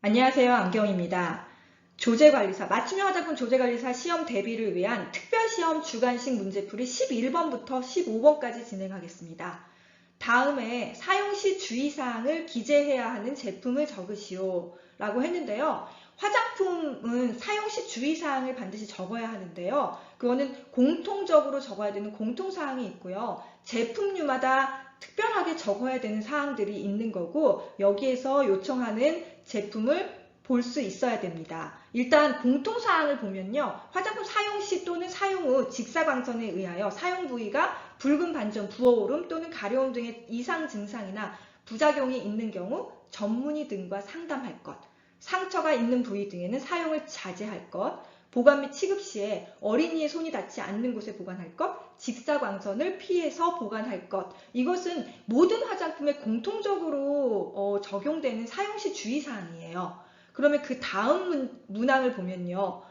안녕하세요. 안경입니다. 조제관리사, 맞춤형 화장품 조제관리사 시험 대비를 위한 특별시험 주관식 문제풀이 11번부터 15번까지 진행하겠습니다. 다음에 사용시 주의사항을 기재해야 하는 제품을 적으시오 라고 했는데요. 화장품은 사용시 주의사항을 반드시 적어야 하는데요. 그거는 공통적으로 적어야 되는 공통사항이 있고요. 제품류마다 특별하게 적어야 되는 사항들이 있는 거고, 여기에서 요청하는 제품을 볼 수 있어야 됩니다. 일단 공통사항을 보면요. 화장품 사용 시 또는 사용 후 직사광선에 의하여 사용 부위가 붉은 반점, 부어오름 또는 가려움 등의 이상 증상이나 부작용이 있는 경우 전문의 등과 상담할 것, 상처가 있는 부위 등에는 사용을 자제할 것, 보관 및 취급 시에 어린이의 손이 닿지 않는 곳에 보관할 것, 직사광선을 피해서 보관할 것. 이것은 모든 화장품에 공통적으로 적용되는 사용시 주의사항이에요. 그러면 그 다음 문항을 보면요.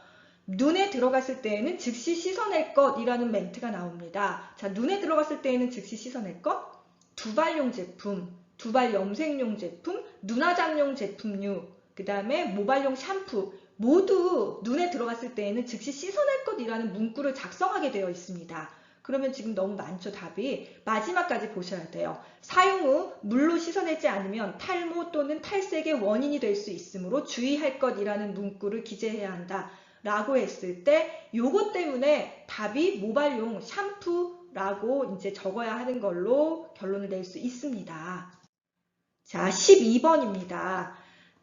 눈에 들어갔을 때에는 즉시 씻어낼 것이라는 멘트가 나옵니다. 자, 눈에 들어갔을 때에는 즉시 씻어낼 것, 두발용 제품, 두발 염색용 제품, 눈화장용 제품류, 그 다음에 모발용 샴푸 모두 눈에 들어갔을 때에는 즉시 씻어낼 것이라는 문구를 작성하게 되어 있습니다. 그러면 지금 너무 많죠, 답이. 마지막까지 보셔야 돼요. 사용 후 물로 씻어내지 않으면 탈모 또는 탈색의 원인이 될 수 있으므로 주의할 것이라는 문구를 기재해야 한다. 라고 했을 때 요것 때문에 답이 모발용 샴푸라고 이제 적어야 하는 걸로 결론을 낼 수 있습니다. 자, 12번입니다.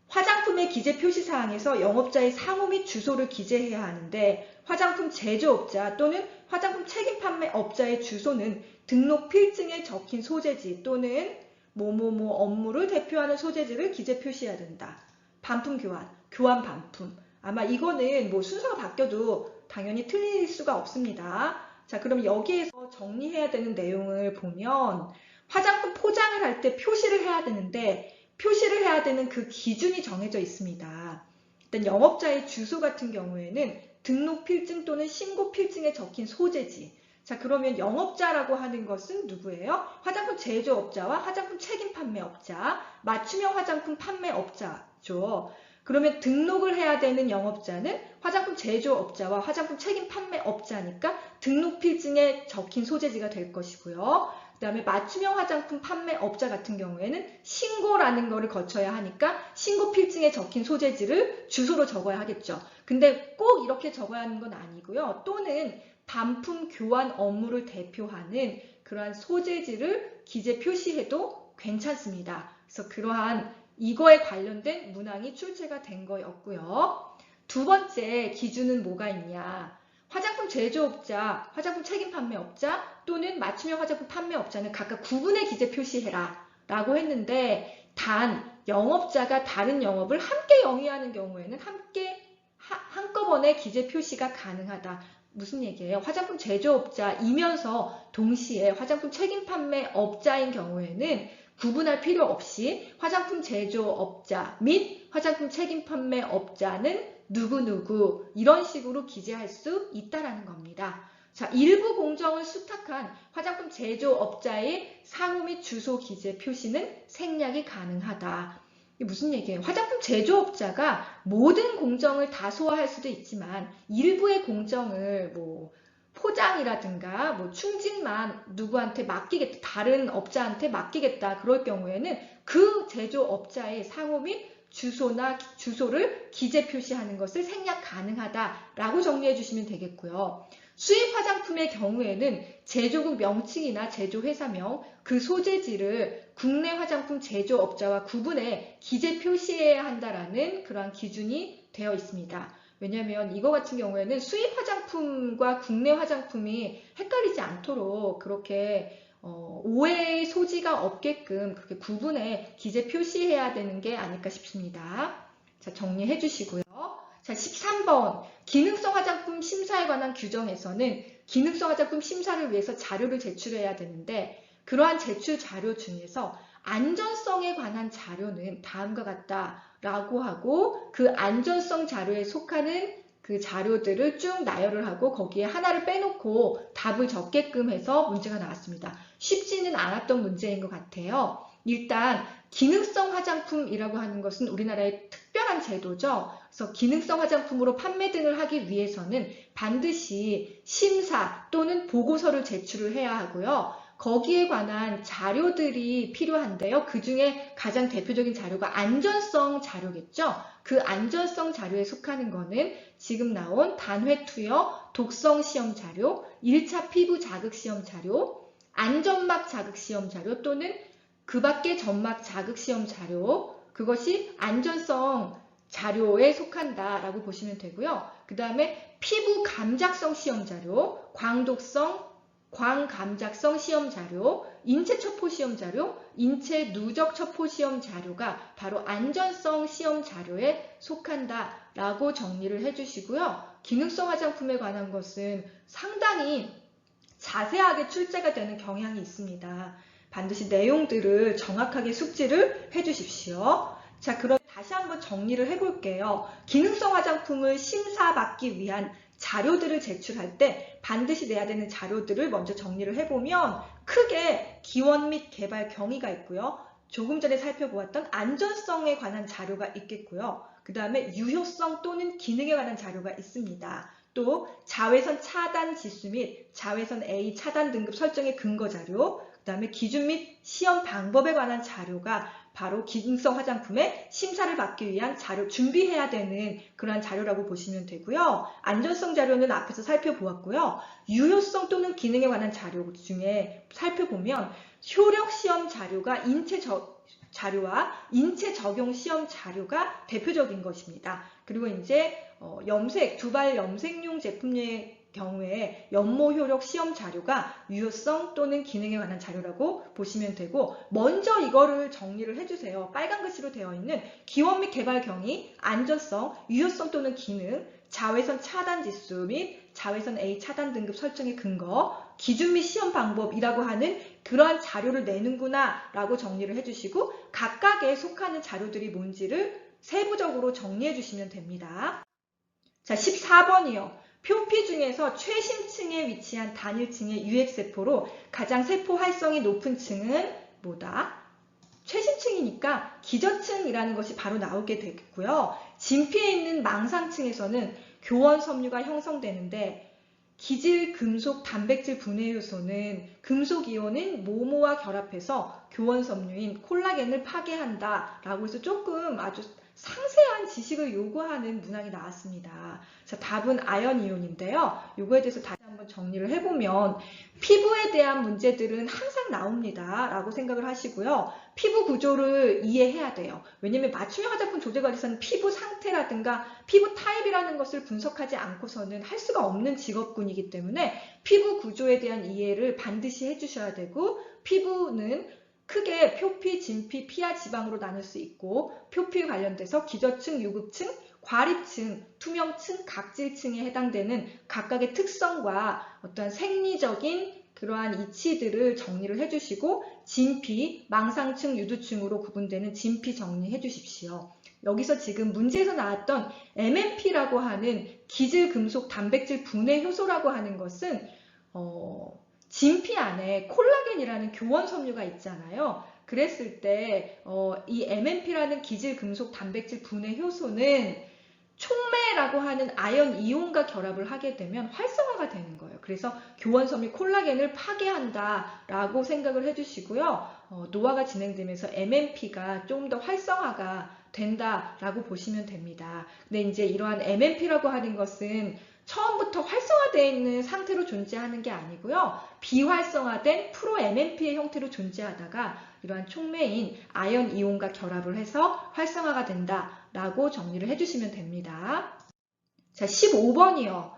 화장품의 기재 표시사항에서 영업자의 상호 및 주소를 기재해야 하는데 화장품 제조업자 또는 화장품 책임 판매업자의 주소는 등록 필증에 적힌 소재지 또는 뭐뭐뭐 업무를 대표하는 소재지를 기재 표시해야 된다. 반품 교환, 교환 반품. 아마 이거는 뭐 순서가 바뀌어도 당연히 틀릴 수가 없습니다. 자, 그럼 여기에서 정리해야 되는 내용을 보면 화장품 포장을 할 때 표시를 해야 되는데 표시를 해야 되는 그 기준이 정해져 있습니다. 일단 영업자의 주소 같은 경우에는 등록 필증 또는 신고 필증에 적힌 소재지. 자, 그러면 영업자라고 하는 것은 누구예요? 화장품 제조업자와 화장품 책임 판매업자, 맞춤형 화장품 판매업자죠. 그러면 등록을 해야 되는 영업자는 화장품 제조업자와 화장품 책임 판매업자니까 등록 필증에 적힌 소재지가 될 것이고요. 그 다음에 맞춤형 화장품 판매업자 같은 경우에는 신고라는 거를 거쳐야 하니까 신고 필증에 적힌 소재지를 주소로 적어야 하겠죠. 근데 꼭 이렇게 적어야 하는 건 아니고요. 또는 반품 교환 업무를 대표하는 그러한 소재지를 기재 표시해도 괜찮습니다. 그래서 그러한 이거에 관련된 문항이 출제가 된 거였고요. 두 번째 기준은 뭐가 있냐? 화장품 제조업자, 화장품 책임 판매업자 또는 맞춤형 화장품 판매업자는 각각 구분의 기재 표시해라 라고 했는데 단 영업자가 다른 영업을 함께 영위하는 경우에는 한꺼번에 기재 표시가 가능하다. 무슨 얘기예요? 화장품 제조업자이면서 동시에 화장품 책임 판매업자인 경우에는 구분할 필요 없이 화장품 제조업자 및 화장품 책임 판매업자는 누구누구 이런 식으로 기재할 수 있다라는 겁니다. 자, 일부 공정을 수탁한 화장품 제조업자의 상호 및 주소 기재 표시는 생략이 가능하다. 이게 무슨 얘기예요? 화장품 제조업자가 모든 공정을 다 소화할 수도 있지만 일부의 공정을 뭐 포장이라든가 뭐 충진만 누구한테 맡기겠다, 다른 업자한테 맡기겠다 그럴 경우에는 그 제조업자의 상호 및 주소나 주소를 기재 표시하는 것을 생략 가능하다라고 정리해 주시면 되겠고요. 수입 화장품의 경우에는 제조국 명칭이나 제조회사명, 그 소재지를 국내 화장품 제조업자와 구분해 기재 표시해야 한다라는 그러한 기준이 되어 있습니다. 왜냐하면 이거 같은 경우에는 수입 화장품과 국내 화장품이 헷갈리지 않도록 그렇게 오해의 소지가 없게끔 그렇게 구분해 기재 표시해야 되는 게 아닐까 싶습니다. 자, 정리해 주시고요. 자, 13번 기능성 화장품 심사에 관한 규정에서는 기능성 화장품 심사를 위해서 자료를 제출해야 되는데 그러한 제출 자료 중에서 안전성에 관한 자료는 다음과 같다라고 하고 그 안전성 자료에 속하는 그 자료들을 쭉 나열을 하고 거기에 하나를 빼놓고 답을 적게끔 해서 문제가 나왔습니다. 쉽지는 않았던 문제인 것 같아요. 일단 기능성 화장품이라고 하는 것은 우리나라에 특별한 필요한 제도죠. 그래서 기능성 화장품으로 판매 등을 하기 위해서는 반드시 심사 또는 보고서를 제출을 해야 하고요. 거기에 관한 자료들이 필요한데요. 그 중에 가장 대표적인 자료가 안전성 자료겠죠. 그 안전성 자료에 속하는 거는 지금 나온 단회 투여 독성 시험 자료, 1차 피부 자극 시험 자료, 안점막 자극 시험 자료 또는 그 밖의 점막 자극 시험 자료, 그것이 안전성 자료에 속한다라고 보시면 되고요. 그 다음에 피부 감작성 시험 자료, 광독성, 광감작성 시험 자료, 인체 첩보 시험 자료, 인체 누적 첩보 시험 자료가 바로 안전성 시험 자료에 속한다라고 정리를 해주시고요. 기능성 화장품에 관한 것은 상당히 자세하게 출제가 되는 경향이 있습니다. 반드시 내용들을 정확하게 숙지를 해주십시오. 자, 그럼 다시 한번 정리를 해볼게요. 기능성 화장품을 심사받기 위한 자료들을 제출할 때 반드시 내야 되는 자료들을 먼저 정리를 해보면 크게 기원 및 개발 경위가 있고요. 조금 전에 살펴보았던 안전성에 관한 자료가 있겠고요. 그 다음에 유효성 또는 기능에 관한 자료가 있습니다. 또 자외선 차단 지수 및 자외선 A 차단 등급 설정의 근거 자료, 그 다음에 기준 및 시험 방법에 관한 자료가 바로 기능성 화장품의 심사를 받기 위한 자료, 준비해야 되는 그러한 자료라고 보시면 되고요. 안전성 자료는 앞에서 살펴보았고요. 유효성 또는 기능에 관한 자료 중에 살펴보면 효력 시험 자료가 자료와 인체 적용 시험 자료가 대표적인 것입니다. 그리고 이제 염색, 두발 염색용 제품의 경우에 연모 효력 시험 자료가 유효성 또는 기능에 관한 자료라고 보시면 되고, 먼저 이거를 정리를 해주세요. 빨간 글씨로 되어 있는 기원 및 개발 경위, 안전성, 유효성 또는 기능, 자외선 차단 지수 및 자외선 A 차단 등급 설정의 근거, 기준 및 시험 방법이라고 하는 그러한 자료를 내는구나 라고 정리를 해주시고, 각각에 속하는 자료들이 뭔지를 세부적으로 정리해 주시면 됩니다. 자, 14번이요. 표피 중에서 최심층에 위치한 단일층의 유핵세포로 가장 세포 활성이 높은 층은 뭐다? 최심층이니까 기저층이라는 것이 바로 나오게 되겠고요. 진피에 있는 망상층에서는 교원 섬유가 형성되는데, 기질, 금속, 단백질 분해 요소는 금속 이온인 모모와 결합해서 교원 섬유인 콜라겐을 파괴한다 라고 해서 조금 아주 상세한 지식을 요구하는 문항이 나왔습니다. 자, 답은 아연 이온인데요. 이거에 대해서 다시 한번 정리를 해보면 피부에 대한 문제들은 항상 나옵니다 라고 생각을 하시고요. 피부 구조를 이해해야 돼요. 왜냐면 맞춤형 화장품 조제관리사는 피부 상태라든가 피부 타입이라는 것을 분석하지 않고서는 할 수가 없는 직업군이기 때문에 피부 구조에 대한 이해를 반드시 해주셔야 되고, 피부는 크게 표피, 진피, 피하 지방으로 나눌 수 있고, 표피 관련돼서 기저층, 유급층, 과립층, 투명층, 각질층에 해당되는 각각의 특성과 어떤 생리적인 그러한 이치들을 정리를 해주시고, 진피, 망상층, 유두층으로 구분되는 진피 정리해 주십시오. 여기서 지금 문제에서 나왔던 MMP라고 하는 기질, 금속, 단백질 분해 효소라고 하는 것은 진피 안에 콜라겐이라는 교원 섬유가 있잖아요. 그랬을 때 이 MMP라는 기질, 금속, 단백질 분해 효소는 촉매라고 하는 아연 이온과 결합을 하게 되면 활성화가 되는 거예요. 그래서 교원 섬유 콜라겐을 파괴한다라고 생각을 해주시고요. 노화가 진행되면서 MMP가 좀 더 활성화가 된다라고 보시면 됩니다. 근데 이제 이러한 MMP라고 하는 것은 처음부터 활성화되어 있는 상태로 존재하는 게 아니고요. 비활성화된 프로 MMP의 형태로 존재하다가 이러한 촉매인 아연 이온과 결합을 해서 활성화가 된다라고 정리를 해주시면 됩니다. 자, 15번이요.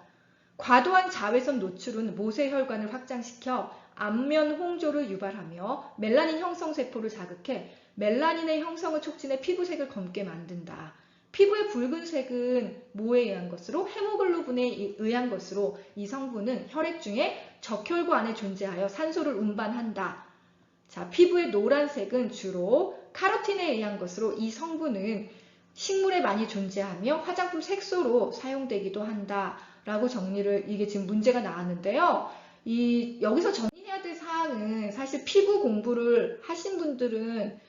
과도한 자외선 노출은 모세혈관을 확장시켜 안면 홍조를 유발하며 멜라닌 형성세포를 자극해 멜라닌의 형성을 촉진해 피부색을 검게 만든다. 피부의 붉은색은 뭐에 의한 것으로? 헤모글로빈에 의한 것으로 이 성분은 혈액 중에 적혈구 안에 존재하여 산소를 운반한다. 자, 피부의 노란색은 주로 카로틴에 의한 것으로 이 성분은 식물에 많이 존재하며 화장품 색소로 사용되기도 한다. 라고 정리를, 이게 지금 문제가 나왔는데요. 여기서 정리해야 될 사항은 사실 피부 공부를 하신 분들은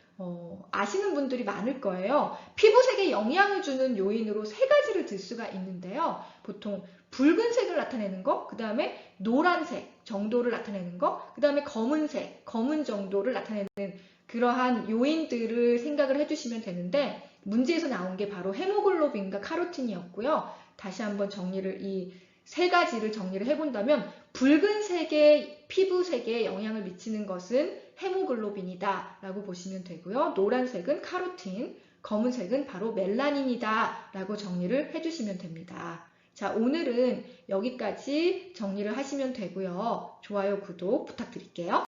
아시는 분들이 많을 거예요. 피부색에 영향을 주는 요인으로 세 가지를 들 수가 있는데요. 보통 붉은색을 나타내는 거, 그 다음에 노란색 정도를 나타내는 거, 그 다음에 검은색, 검은 정도를 나타내는 그러한 요인들을 생각을 해주시면 되는데, 문제에서 나온 게 바로 헤모글로빈과 카로틴이었고요. 다시 한번 이 세 가지를 정리를 해본다면, 붉은색의 피부색에 영향을 미치는 것은 헤모글로빈이다 라고 보시면 되고요. 노란색은 카로틴, 검은색은 바로 멜라닌이다 라고 정리를 해주시면 됩니다. 자, 오늘은 여기까지 정리를 하시면 되고요. 좋아요, 구독 부탁드릴게요.